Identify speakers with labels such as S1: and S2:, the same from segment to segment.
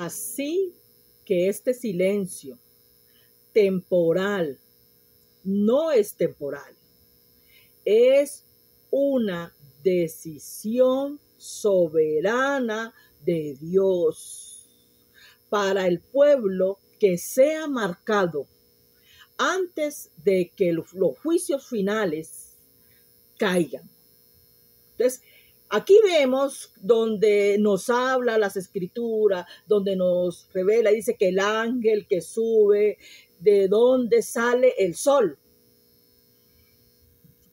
S1: Así que este silencio temporal no es temporal, es una decisión soberana de Dios para el pueblo que sea marcado antes de que los juicios finales caigan. Entonces, aquí vemos donde nos habla las escrituras, donde nos revela, dice que el ángel que sube, de donde sale el sol.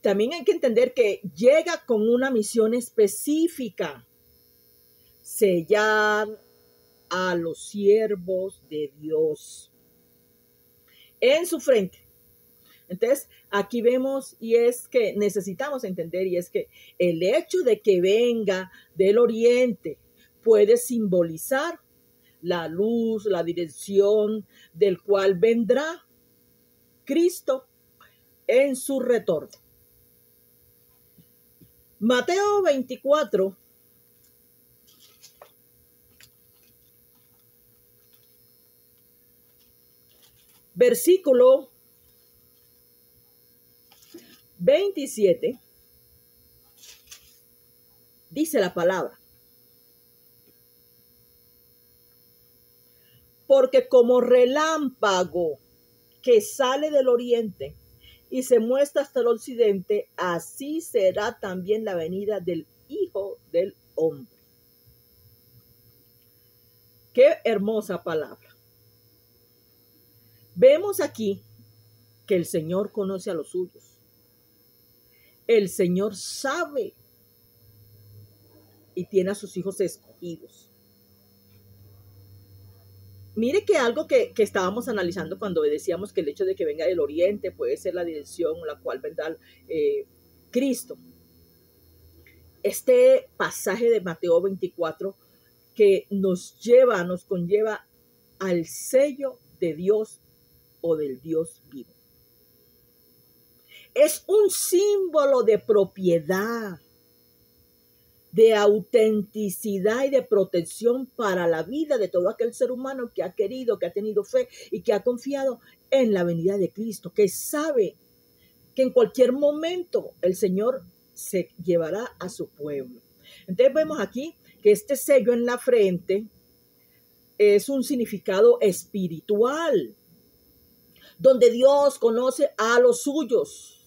S1: También hay que entender que llega con una misión específica: sellar a los siervos de Dios en su frente. Entonces, aquí vemos, y es que necesitamos entender, y es que el hecho de que venga del oriente puede simbolizar la luz, la dirección del cual vendrá Cristo en su retorno. Mateo 24, versículo 27, dice la palabra: porque como relámpago que sale del oriente y se muestra hasta el occidente, así será también la venida del Hijo del Hombre. Qué hermosa palabra. Vemos aquí que el Señor conoce a los suyos. El Señor sabe y tiene a sus hijos escogidos. Mire que algo que estábamos analizando cuando decíamos que el hecho de que venga del oriente puede ser la dirección la cual vendrá Cristo. Este pasaje de Mateo 24 que nos conlleva al sello de Dios o del Dios vivo. Es un símbolo de propiedad, de autenticidad y de protección para la vida de todo aquel ser humano que ha querido, que ha tenido fe y que ha confiado en la venida de Cristo, que sabe que en cualquier momento el Señor se llevará a su pueblo. Entonces vemos aquí que este sello en la frente es un significado espiritual, donde Dios conoce a los suyos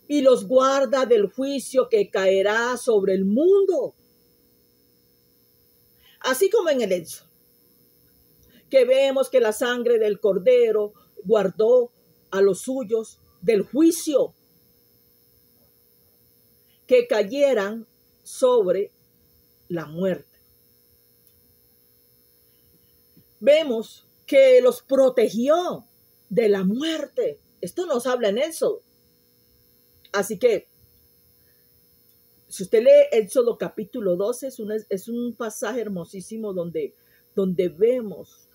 S1: y los guarda del juicio que caerá sobre el mundo. Así como en el Éxodo, que vemos que la sangre del Cordero guardó a los suyos del juicio que cayeran sobre la muerte. Vemos que los protegió de la muerte. Esto nos habla en Éxodo. Así que, si usted lee Éxodo capítulo 12, es un pasaje hermosísimo donde vemos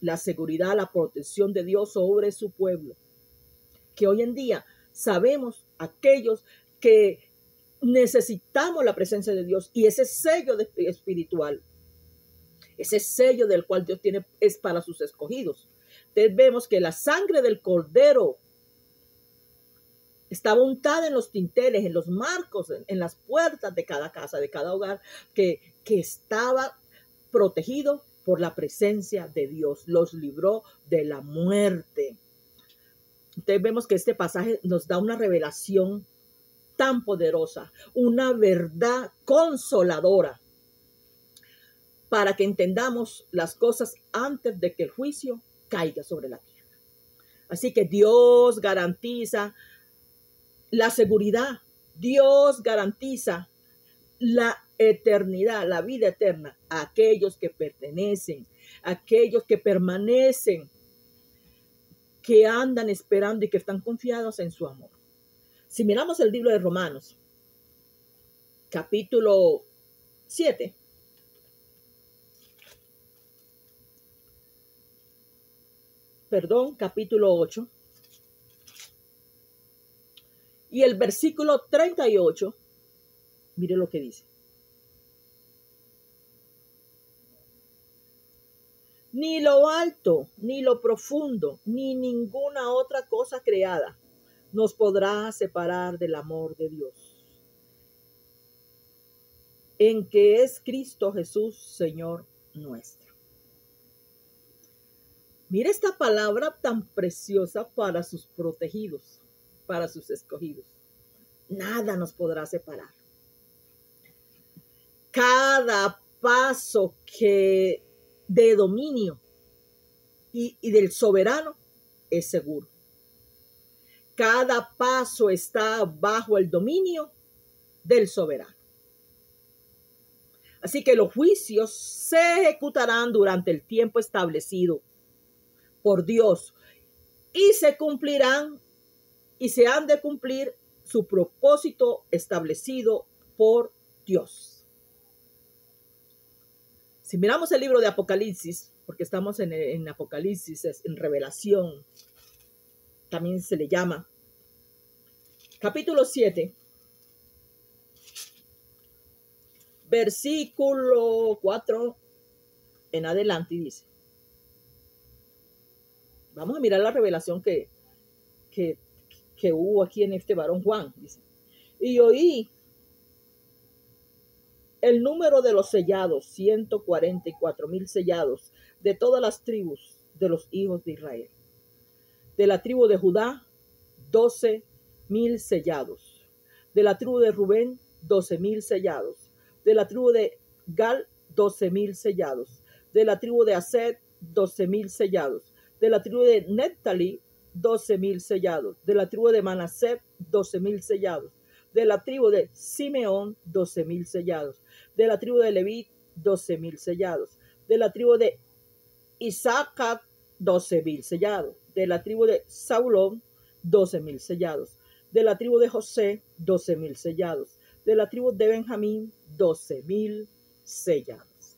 S1: la seguridad, la protección de Dios sobre su pueblo. Que hoy en día sabemos aquellos que necesitamos la presencia de Dios y ese sello espiritual, ese sello del cual Dios tiene es para sus escogidos. Entonces vemos que la sangre del Cordero estaba untada en los dinteles, en los marcos, en las puertas de cada casa, de cada hogar, que estaba protegido por la presencia de Dios. Los libró de la muerte. Entonces vemos que este pasaje nos da una revelación tan poderosa, una verdad consoladora, para que entendamos las cosas antes de que el juicio caiga sobre la tierra. Así que Dios garantiza la seguridad. Dios garantiza la eternidad, la vida eterna a aquellos que pertenecen, a aquellos que permanecen, que andan esperando y que están confiados en su amor. Si miramos el libro de Romanos, capítulo 7, capítulo 8, y el versículo 38, mire lo que dice. Ni lo alto, ni lo profundo, ni ninguna otra cosa creada nos podrá separar del amor de Dios, en que es Cristo Jesús, Señor nuestro. Mira esta palabra tan preciosa para sus protegidos, para sus escogidos. Nada nos podrá separar. Cada paso que de dominio y del soberano es seguro. Cada paso está bajo el dominio del soberano. Así que los juicios se ejecutarán durante el tiempo establecido por Dios y se cumplirán y se han de cumplir su propósito establecido por Dios. Si miramos el libro de Apocalipsis, porque estamos en Apocalipsis, en Revelación, también se le llama, capítulo 7, versículo 4 en adelante, dice. Vamos a mirar la revelación que hubo aquí en este varón Juan, dice. Y oí el número de los sellados, 144,000 sellados, de todas las tribus de los hijos de Israel. De la tribu de Judá, 12,000 sellados. De la tribu de Rubén, 12,000 sellados. De la tribu de Gal, 12,000 sellados. De la tribu de Aser, 12,000 sellados. De la tribu de Neftalí, 12,000 sellados. De la tribu de Manasés, 12,000 sellados. De la tribu de Simeón, 12,000 sellados. De la tribu de Leví, 12,000 sellados. De la tribu de Isaacar, 12,000 sellados. De la tribu de Zabulón, 12,000 sellados. De la tribu de José, 12,000 sellados. De la tribu de Benjamín, 12,000 sellados.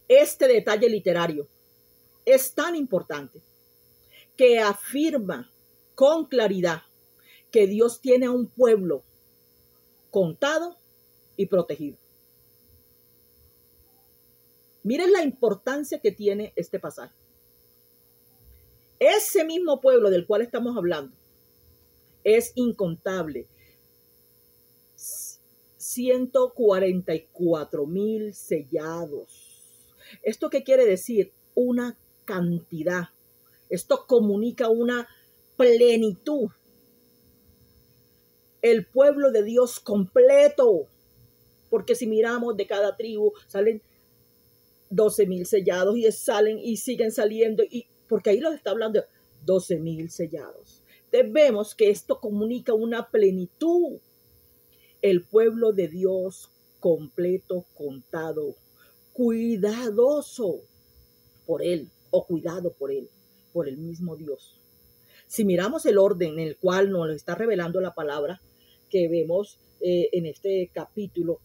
S1: Este detalle literario es tan importante que afirma con claridad que Dios tiene a un pueblo contado y protegido. Miren la importancia que tiene este pasaje. Ese mismo pueblo del cual estamos hablando es incontable. 144,000 sellados. ¿Esto qué quiere decir? Una cantidad. Esto comunica una plenitud. El pueblo de Dios completo. Porque si miramos de cada tribu salen 12,000 sellados y salen y siguen saliendo. Y porque ahí los está hablando 12,000 sellados. Entonces vemos que esto comunica una plenitud. El pueblo de Dios completo, contado, cuidadoso por él o cuidado por él, por el mismo Dios. Si miramos el orden en el cual nos está revelando la palabra que vemos en este capítulo,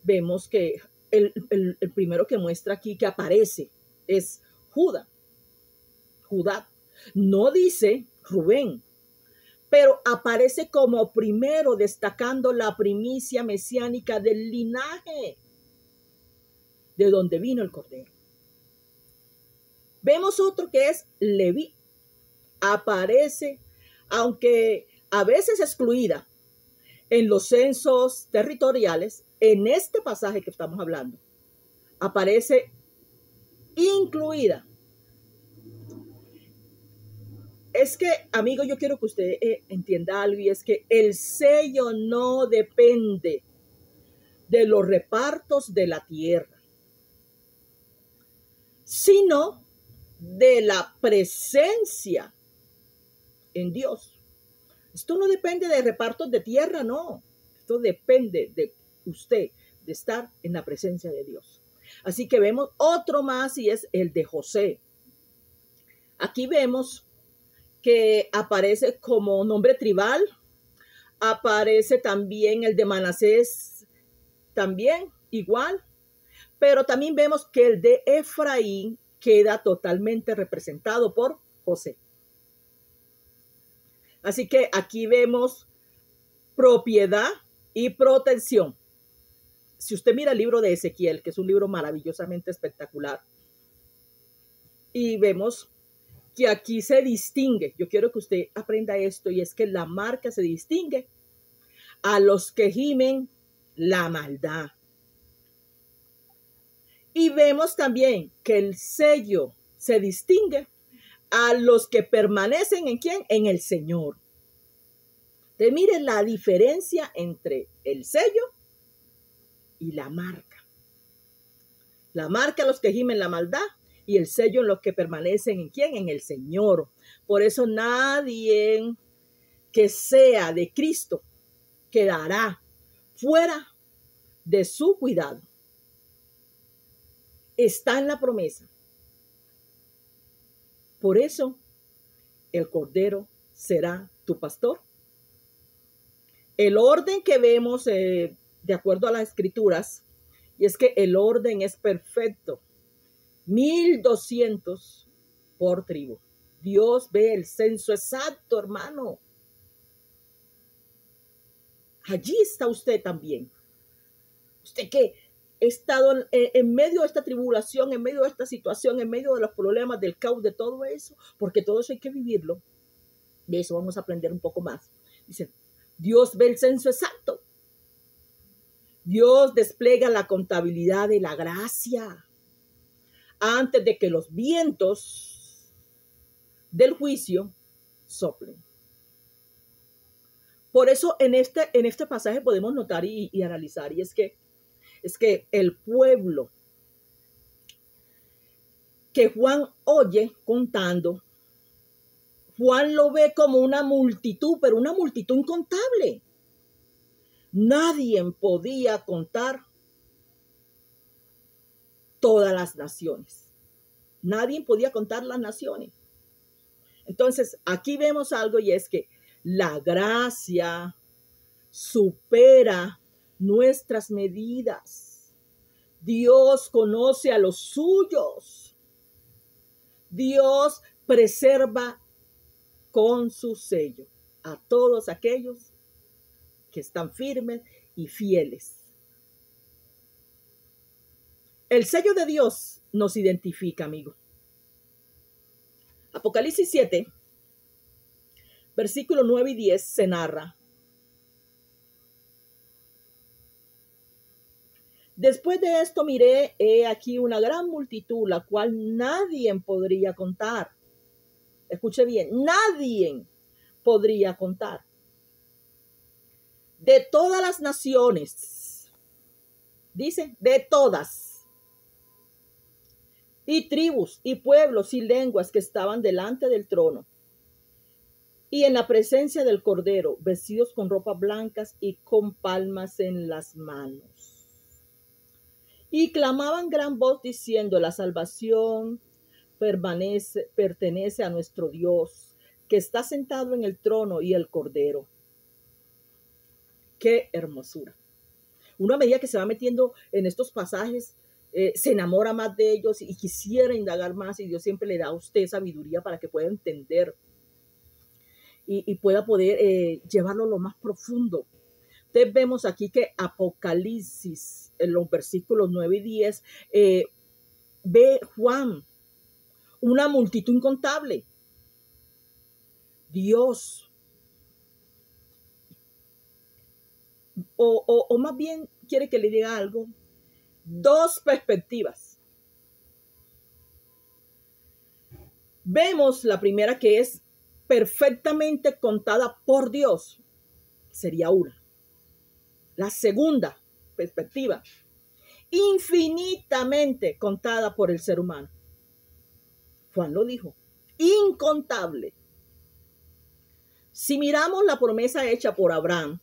S1: vemos que el primero que muestra aquí que aparece es Judá. No dice Rubén, pero aparece como primero, destacando la primicia mesiánica del linaje de donde vino el Cordero. Vemos otro que es Leví. Aparece, aunque a veces excluida en los censos territoriales, en este pasaje que estamos hablando, aparece incluida. Es que, amigo, yo quiero que usted entienda algo, y es que el sello no depende de los repartos de la tierra, sino de la presencia en Dios. Esto no depende de repartos de tierra, no. Esto depende de usted, de estar en la presencia de Dios. Así que vemos otro más, y es el de José. Aquí vemos que aparece como nombre tribal. Aparece también el de Manasés, también igual. Pero también vemos que el de Efraín queda totalmente representado por José. Así que aquí vemos propiedad y protección. Si usted mira el libro de Ezequiel, que es un libro maravillosamente espectacular, Y vemos que aquí se distingue, yo quiero que usted aprenda esto, y es que la marca se distingue a los que gimen la maldad. Y vemos también que el sello se distingue a los que permanecen ¿en quién? En el Señor. Entonces, miren la diferencia entre el sello y la marca. La marca a los que gimen la maldad y el sello en los que permanecen ¿en quién? En el Señor. Por eso nadie que sea de Cristo quedará fuera de su cuidado. Está en la promesa. Por eso el Cordero será tu pastor. El orden que vemos de acuerdo a las Escrituras, y es que el orden es perfecto. 1200 por tribu. Dios ve el censo exacto, hermano. Allí está usted también. Usted que ha estado en medio de esta tribulación, en medio de esta situación, en medio de los problemas, del caos, de todo eso, porque todo eso hay que vivirlo. De eso vamos a aprender un poco más. Dice, Dios ve el censo exacto. Dios despliega la contabilidad de la gracia antes de que los vientos del juicio soplen. Por eso en este pasaje podemos notar y analizar, y es que el pueblo que Juan oye contando, Juan lo ve como una multitud, pero una multitud incontable. Nadie podía contar todas las naciones. Nadie podía contar las naciones. Entonces, aquí vemos algo, y es que la gracia supera nuestras medidas. Dios conoce a los suyos. Dios preserva con su sello a todos aquellos que están firmes y fieles. El sello de Dios nos identifica, amigo. Apocalipsis 7, versículos 9 y 10 se narra: después de esto miré, he aquí una gran multitud, la cual nadie podría contar. Escuche bien, nadie podría contar. De todas las naciones, dice, de todas, y tribus, y pueblos, y lenguas que estaban delante del trono, y en la presencia del Cordero, vestidos con ropas blancas y con palmas en las manos. Y clamaban gran voz diciendo, la salvación pertenece a nuestro Dios, que está sentado en el trono, y el Cordero. ¡Qué hermosura! Uno, a medida que se va metiendo en estos pasajes, se enamora más de ellos y quisiera indagar más, y Dios siempre le da a usted sabiduría para que pueda entender y pueda poder llevarlo a lo más profundo. Entonces vemos aquí que Apocalipsis, en los versículos 9 y 10, ve Juan una multitud incontable. Dios, o más bien quiere que le diga algo, dos perspectivas. Vemos la primera, que es perfectamente contada por Dios, sería una. La segunda perspectiva, infinitamente contada por el ser humano. Juan lo dijo, incontable. Si miramos la promesa hecha por Abraham,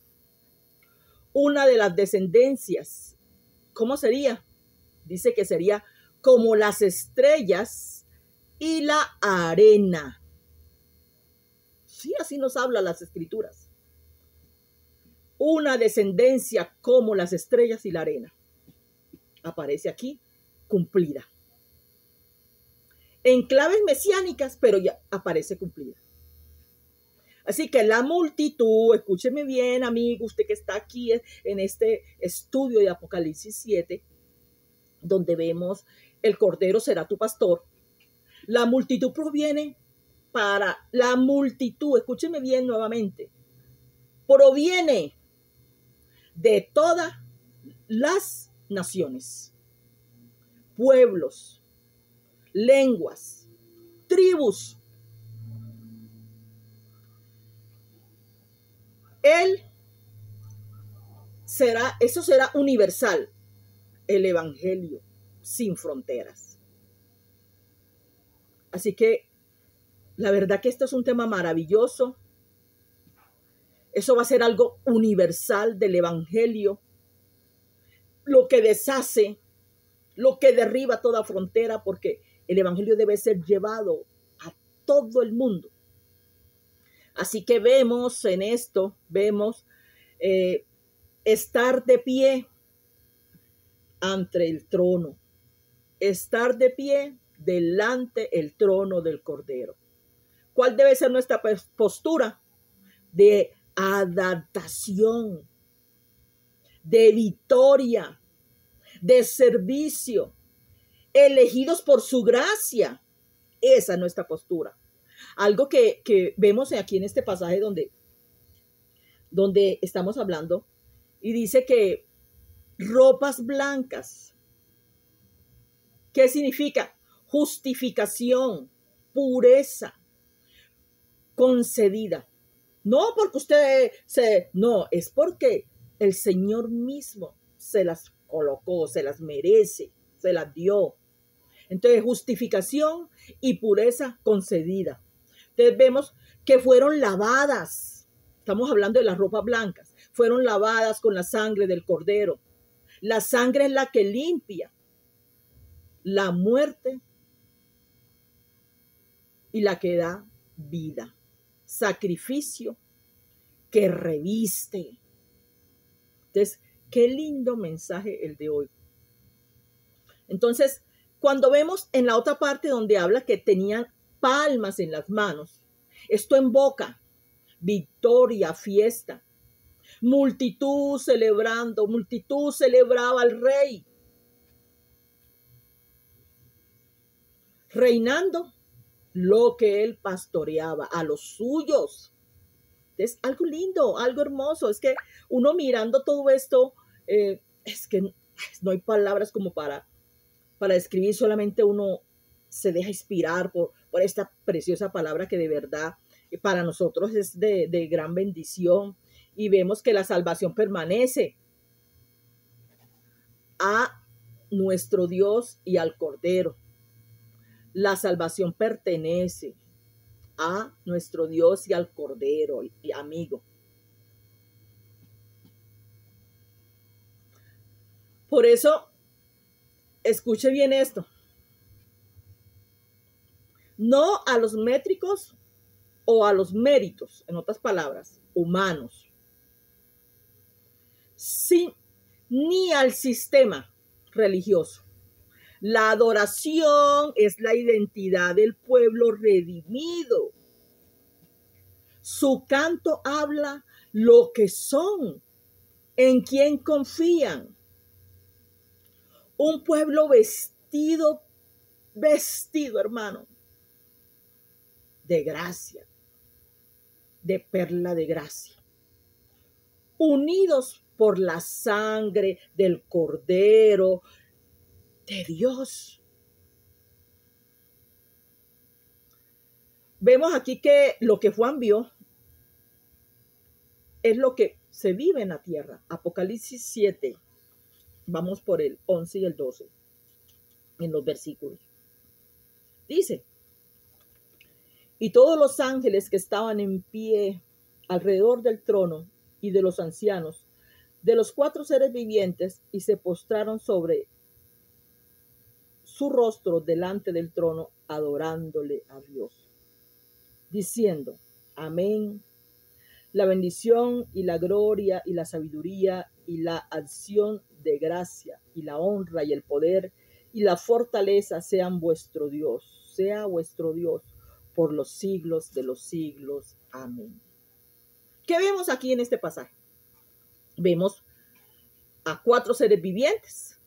S1: una de las descendencias, ¿cómo sería? Dice que sería como las estrellas y la arena. Sí, así nos habla las Escrituras. Una descendencia como las estrellas y la arena. Aparece aquí, cumplida. En claves mesiánicas, pero ya aparece cumplida. Así que la multitud, escúcheme bien, amigo, usted que está aquí en este estudio de Apocalipsis 7, donde vemos el Cordero será tu pastor. La multitud proviene para la multitud, escúcheme bien nuevamente, proviene de todas las naciones, pueblos, lenguas, tribus. Eso será universal, el evangelio sin fronteras. Así que la verdad que esto es un tema maravilloso. Eso va a ser algo universal del evangelio, lo que deshace, lo que derriba toda frontera, porque el evangelio debe ser llevado a todo el mundo. Así que vemos en esto, estar de pie ante el trono, estar de pie delante el trono del Cordero. ¿Cuál debe ser nuestra postura? De adaptación, de victoria, de servicio, elegidos por su gracia. Esa es nuestra postura. Algo que vemos aquí en este pasaje donde estamos hablando, y dice que ropas blancas. ¿Qué significa? Justificación, pureza, concedida. No porque no, es porque el Señor mismo se las colocó, se las merece, se las dio. Entonces, justificación y pureza concedida. Entonces, vemos que fueron lavadas. Estamos hablando de las ropas blancas. Fueron lavadas con la sangre del Cordero. La sangre es la que limpia la muerte y la que da vida. Sacrificio que reviste. Entonces, qué lindo mensaje el de hoy. Entonces, cuando vemos en la otra parte donde habla que tenían palmas en las manos, esto invoca victoria, fiesta, multitud celebraba al rey, reinando lo que él pastoreaba a los suyos. Es algo lindo, algo hermoso. Es que uno mirando todo esto, es que no hay palabras como para describir, solamente uno se deja inspirar por esta preciosa palabra que de verdad para nosotros es de gran bendición. Y vemos que la salvación permanece a nuestro Dios y al Cordero. La salvación pertenece a nuestro Dios y al Cordero, y amigo. Por eso, escuche bien esto. No a los métricos o a los méritos, en otras palabras, humanos, ni al sistema religioso. La adoración es la identidad del pueblo redimido. Su canto habla lo que son, en quien confían. Un pueblo vestido, hermano, de gracia, de perla de gracia. Unidos por la sangre del Cordero de Dios. Vemos aquí que lo que Juan vio es lo que se vive en la tierra. Apocalipsis 7. Vamos por el 11 y el 12 en los versículos. Dice: y todos los ángeles que estaban en pie alrededor del trono y de los ancianos, de los 4 seres vivientes, y se postraron sobre su rostro delante del trono, adorándole a Dios, diciendo: amén. La bendición y la gloria y la sabiduría y la acción de gracia y la honra y el poder y la fortaleza sea vuestro Dios por los siglos de los siglos. Amén. ¿Qué vemos aquí en este pasaje? Vemos a 4 seres vivientes,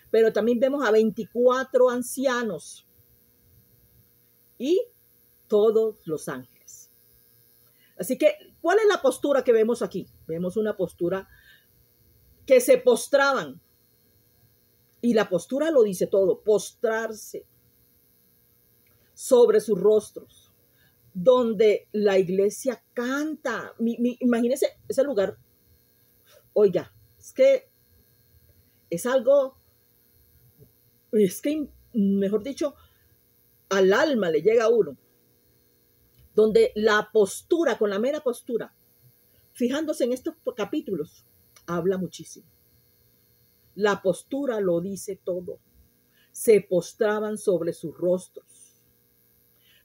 S1: pero también vemos a 24 ancianos. y todos los ángeles. Así que, ¿cuál es la postura que vemos aquí? Vemos una postura que se postraban. Y la postura lo dice todo, postrarse sobre sus rostros, donde la iglesia canta. Imagínense ese lugar. Oiga, es que es algo, es que, mejor dicho, al alma le llega a uno, donde la postura, con la mera postura, fijándose en estos capítulos, habla muchísimo. La postura lo dice todo. Se postraban sobre sus rostros,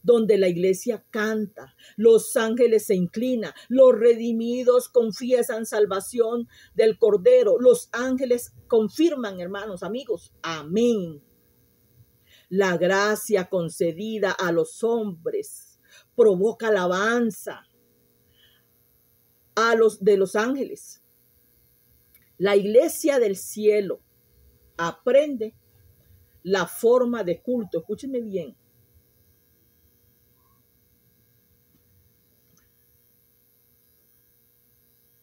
S1: donde la iglesia canta, los ángeles se inclinan, los redimidos confiesan salvación del Cordero, los ángeles confirman, hermanos, amigos, amén. La gracia concedida a los hombres provoca alabanza de los ángeles. La iglesia del cielo aprende la forma de culto. Escúchenme bien.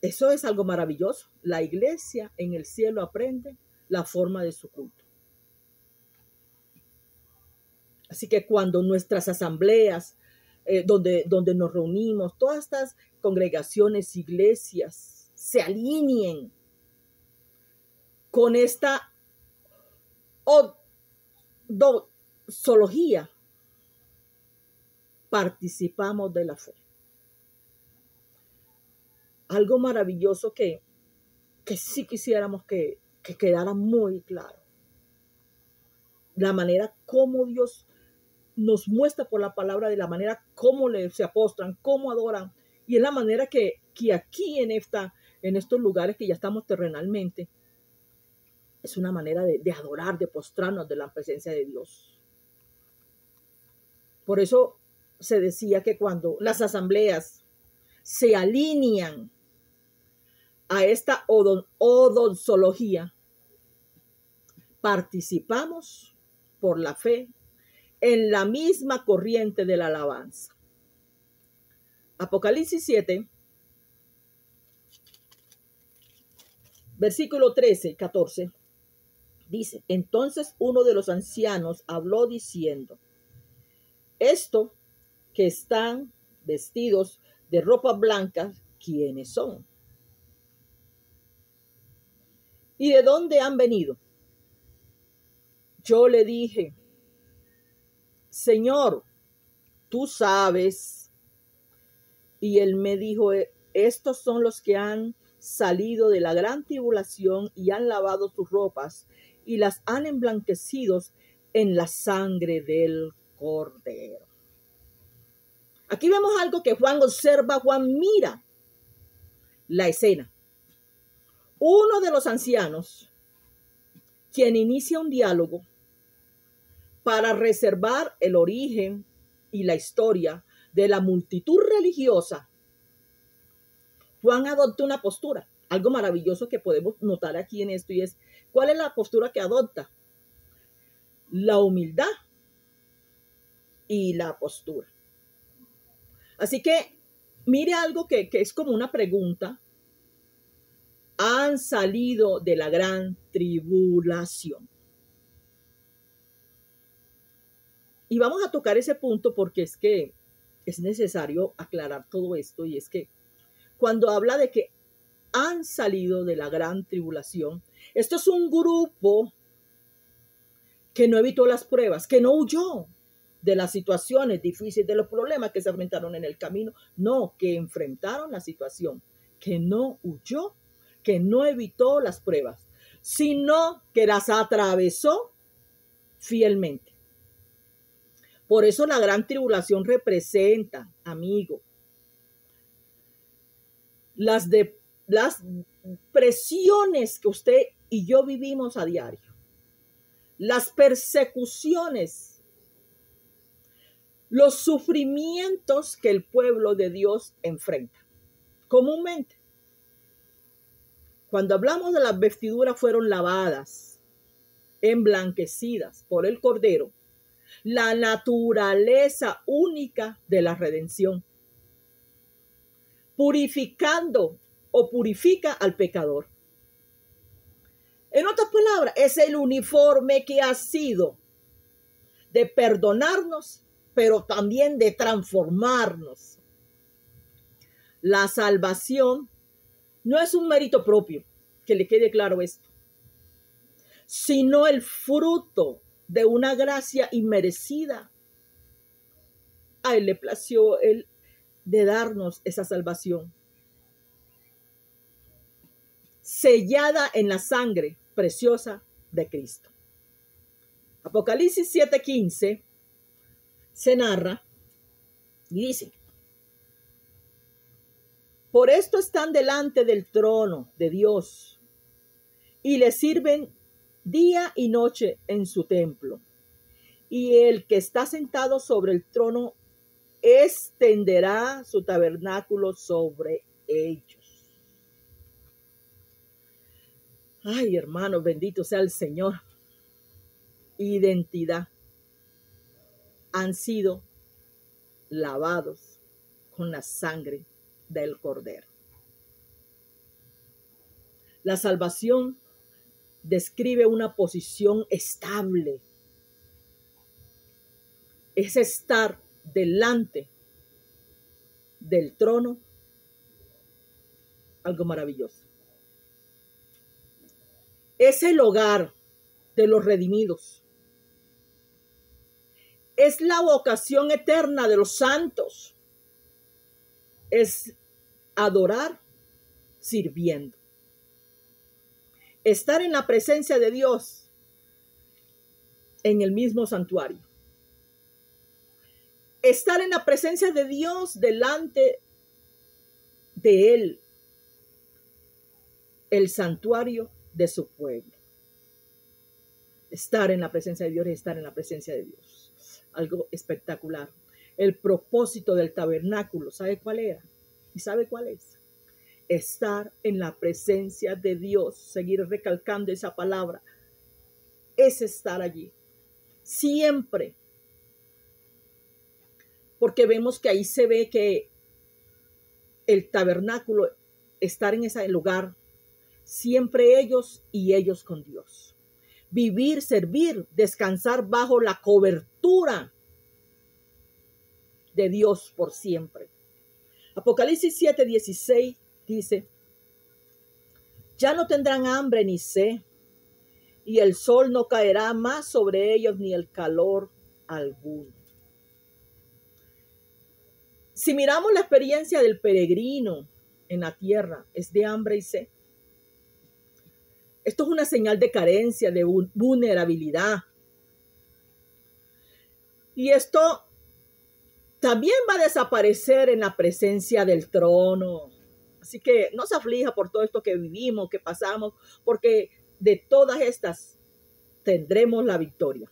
S1: Eso es algo maravilloso. La iglesia en el cielo aprende la forma de su culto. Así que cuando nuestras asambleas, donde nos reunimos, todas estas congregaciones, iglesias, se alineen con esta doxología, participamos de la fe. Algo maravilloso que sí quisiéramos que quedara muy claro. La manera como Dios nos muestra por la palabra, de la manera como se apostran, cómo adoran, y es la manera que aquí en estos lugares que ya estamos terrenalmente, es una manera de adorar, de postrarnos de la presencia de Dios. Por eso se decía que cuando las asambleas se alinean a esta odontología, participamos por la fe en la misma corriente de la alabanza. Apocalipsis 7, versículo 13 y 14, dice: entonces uno de los ancianos habló diciendo: esto que están vestidos de ropa blanca, ¿quiénes son? ¿Y de dónde han venido? Yo le dije: Señor, tú sabes. Y él me dijo: estos son los que han salido de la gran tribulación y han lavado sus ropas y las han emblanquecido en la sangre del Cordero. Aquí vemos algo que Juan observa. Juan mira la escena. Uno de los ancianos, quien inicia un diálogo para reservar el origen y la historia de la multitud religiosa, Juan adopta una postura. Algo maravilloso que podemos notar aquí en esto, y es: ¿cuál es la postura que adopta? La humildad y la postura. Así que mire algo que es como una pregunta. Han salido de la gran tribulación. Y vamos a tocar ese punto porque es que es necesario aclarar todo esto, y es que cuando habla de que han salido de la gran tribulación, esto es un grupo que no evitó las pruebas, que no huyó de las situaciones difíciles, de los problemas que se enfrentaron en el camino. No, que enfrentaron la situación, que no huyó, que no evitó las pruebas, sino que las atravesó fielmente. Por eso la gran tribulación representa, amigo, las presiones que usted y yo vivimos a diario, las persecuciones, los sufrimientos que el pueblo de Dios enfrenta comúnmente. Cuando hablamos de las vestiduras fueron lavadas, emblanquecidas por el Cordero, la naturaleza única de la redención, purificando o purifica al pecador. En otras palabras, es el uniforme que ha sido de perdonarnos, pero también de transformarnos. La salvación no es un mérito propio, que le quede claro esto, sino el fruto de una gracia inmerecida. A Él le plació Él de darnos esa salvación, sellada en la sangre preciosa de Cristo. Apocalipsis 7:15 se narra y dice: por esto están delante del trono de Dios y le sirven día y noche en su templo. Y el que está sentado sobre el trono extenderá su tabernáculo sobre ellos. Ay, hermanos, bendito sea el Señor. Identidad. Han sido lavados con la sangre del Cordero. La salvación describe una posición estable. Es estar delante del trono, algo maravilloso. Es el hogar de los redimidos. Es la vocación eterna de los santos. Es adorar sirviendo. Estar en la presencia de Dios en el mismo santuario. Estar en la presencia de Dios delante de Él, el santuario de su pueblo. Estar en la presencia de Dios es estar en la presencia de Dios. Algo espectacular. El propósito del tabernáculo, ¿sabe cuál era? ¿Y sabe cuál es? Estar en la presencia de Dios. Seguir recalcando esa palabra. Es estar allí. Siempre. Porque vemos que ahí se ve que el tabernáculo, estar en ese lugar, siempre ellos y ellos con Dios. Vivir, servir, descansar bajo la cobertura de Dios por siempre. Apocalipsis 7:16 dice: ya no tendrán hambre ni sed, y el sol no caerá más sobre ellos, ni el calor alguno. Si miramos la experiencia del peregrino en la tierra, es de hambre y sed. Esto es una señal de carencia, de vulnerabilidad. Y esto también va a desaparecer en la presencia del trono. Así que no se aflija por todo esto que vivimos, que pasamos, porque de todas estas tendremos la victoria.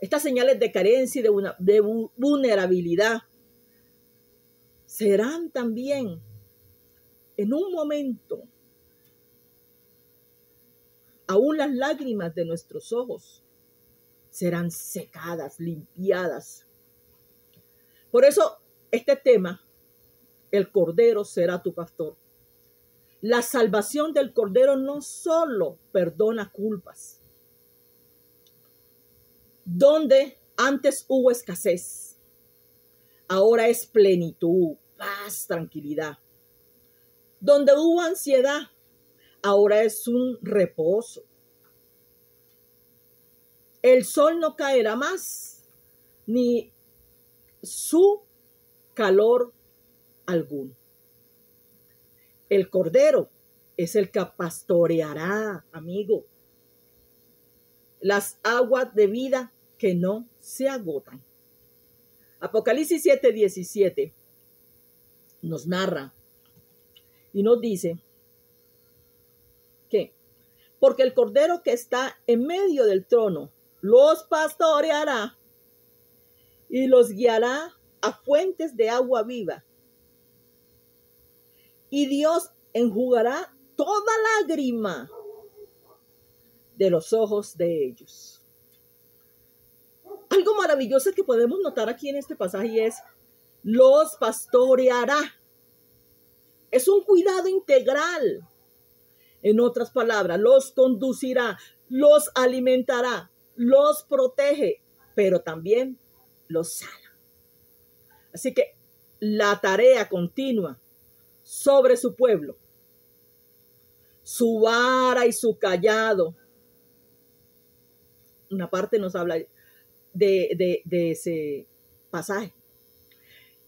S1: Estas señales de carencia y de vulnerabilidad serán también en un momento, aún las lágrimas de nuestros ojos serán secadas, limpiadas. Por eso este tema, el Cordero será tu pastor. La salvación del Cordero no solo perdona culpas. Donde antes hubo escasez, ahora es plenitud, paz, tranquilidad. Donde hubo ansiedad, ahora es un reposo. El sol no caerá más, ni su calor alguno. El Cordero es el que pastoreará, amigo, las aguas de vida que no se agotan. Apocalipsis 7:17 nos narra y nos dice que porque el Cordero que está en medio del trono los pastoreará y los guiará a fuentes de agua viva. Y Dios enjugará toda lágrima de los ojos de ellos. maravilloso que podemos notar aquí en este pasaje es, los pastoreará. Es un cuidado integral. En otras palabras, los conducirá, los alimentará, los protege, pero también los sana. Así que la tarea continua sobre su pueblo, su vara y su callado. Una parte nos habla de ese pasaje.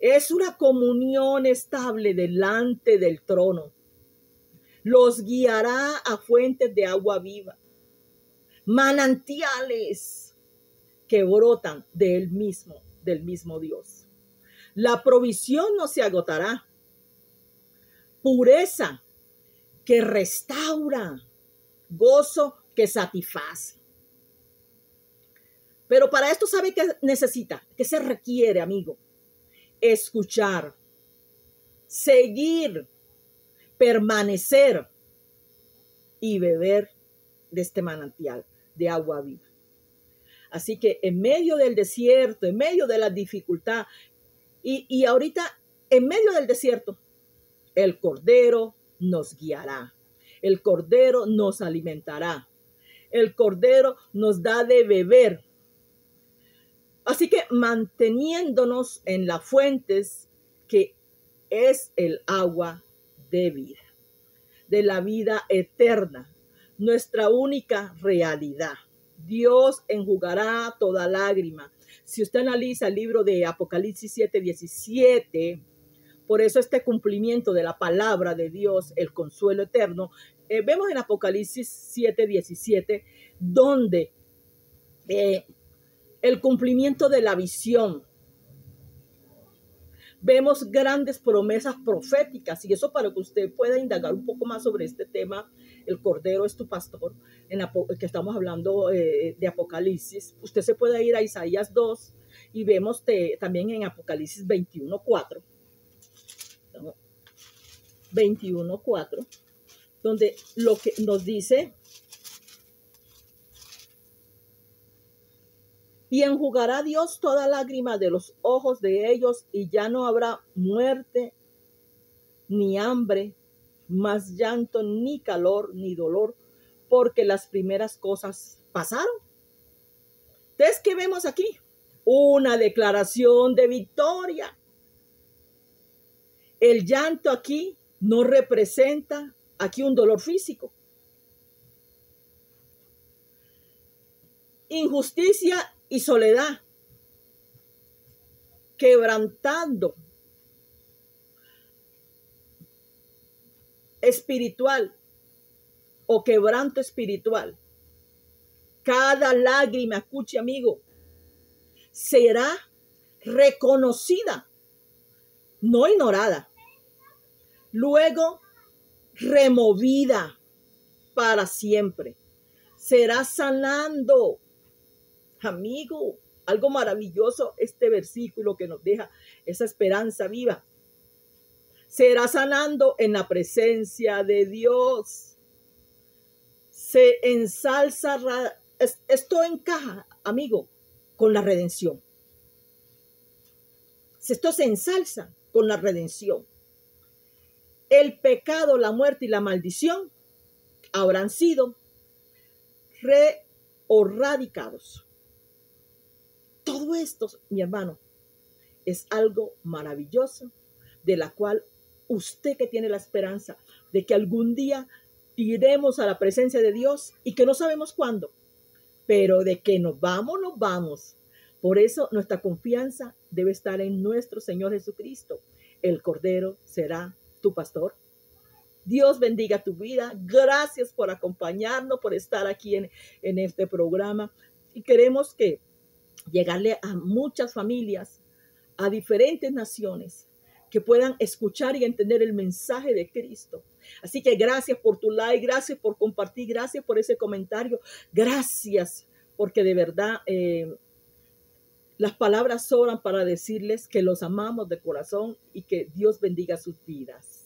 S1: Es una comunión estable delante del trono. Los guiará a fuentes de agua viva, manantiales que brotan del mismo Dios. La provisión no se agotará. Pureza que restaura, gozo que satisface. Pero para esto, ¿sabe qué necesita? ¿Qué se requiere, amigo? Escuchar, seguir, permanecer y beber de este manantial de agua viva. Así que en medio del desierto, en medio de la dificultad, y ahorita en medio del desierto, el Cordero nos guiará. El Cordero nos alimentará. El Cordero nos da de beber. Así que manteniéndonos en las fuentes que es el agua de vida, de la vida eterna, nuestra única realidad. Dios enjugará toda lágrima. Si usted analiza el libro de Apocalipsis 7:17, por eso este cumplimiento de la palabra de Dios, el consuelo eterno, vemos en Apocalipsis 7:17, donde el cumplimiento de la visión. Vemos grandes promesas proféticas, y eso para que usted pueda indagar un poco más sobre este tema. El Cordero es tu pastor, en que estamos hablando de Apocalipsis. Usted se puede ir a Isaías 2 y vemos también en Apocalipsis 21:4. 21:4, donde lo que nos dice: y enjugará Dios toda lágrima de los ojos de ellos, y ya no habrá muerte, ni hambre, más llanto, ni calor, ni dolor, porque las primeras cosas pasaron. Entonces, ¿qué vemos aquí? Una declaración de victoria. El llanto aquí no representa aquí un dolor físico. Injusticia y soledad, quebrantando espiritual o quebranto espiritual. Cada lágrima, escuche amigo, será reconocida, no ignorada, luego removida para siempre. Será sanando. Amigo, algo maravilloso este versículo que nos deja esa esperanza viva. Será sanando en la presencia de Dios. Se ensalza. Esto encaja, amigo, con la redención. Esto se ensalza con la redención. El pecado, la muerte y la maldición habrán sido erradicados. Todo esto, mi hermano, es algo maravilloso, de la cual usted que tiene la esperanza de que algún día iremos a la presencia de Dios y que no sabemos cuándo, pero de que nos vamos, nos vamos. Por eso nuestra confianza debe estar en nuestro Señor Jesucristo. El Cordero será tu pastor. Dios bendiga tu vida. Gracias por acompañarnos, por estar aquí en este programa. Y queremos llegarle a muchas familias, a diferentes naciones, que puedan escuchar y entender el mensaje de Cristo. Así que gracias por tu like, gracias por compartir, gracias por ese comentario, gracias porque de verdad las palabras sobran para decirles que los amamos de corazón y que Dios bendiga sus vidas.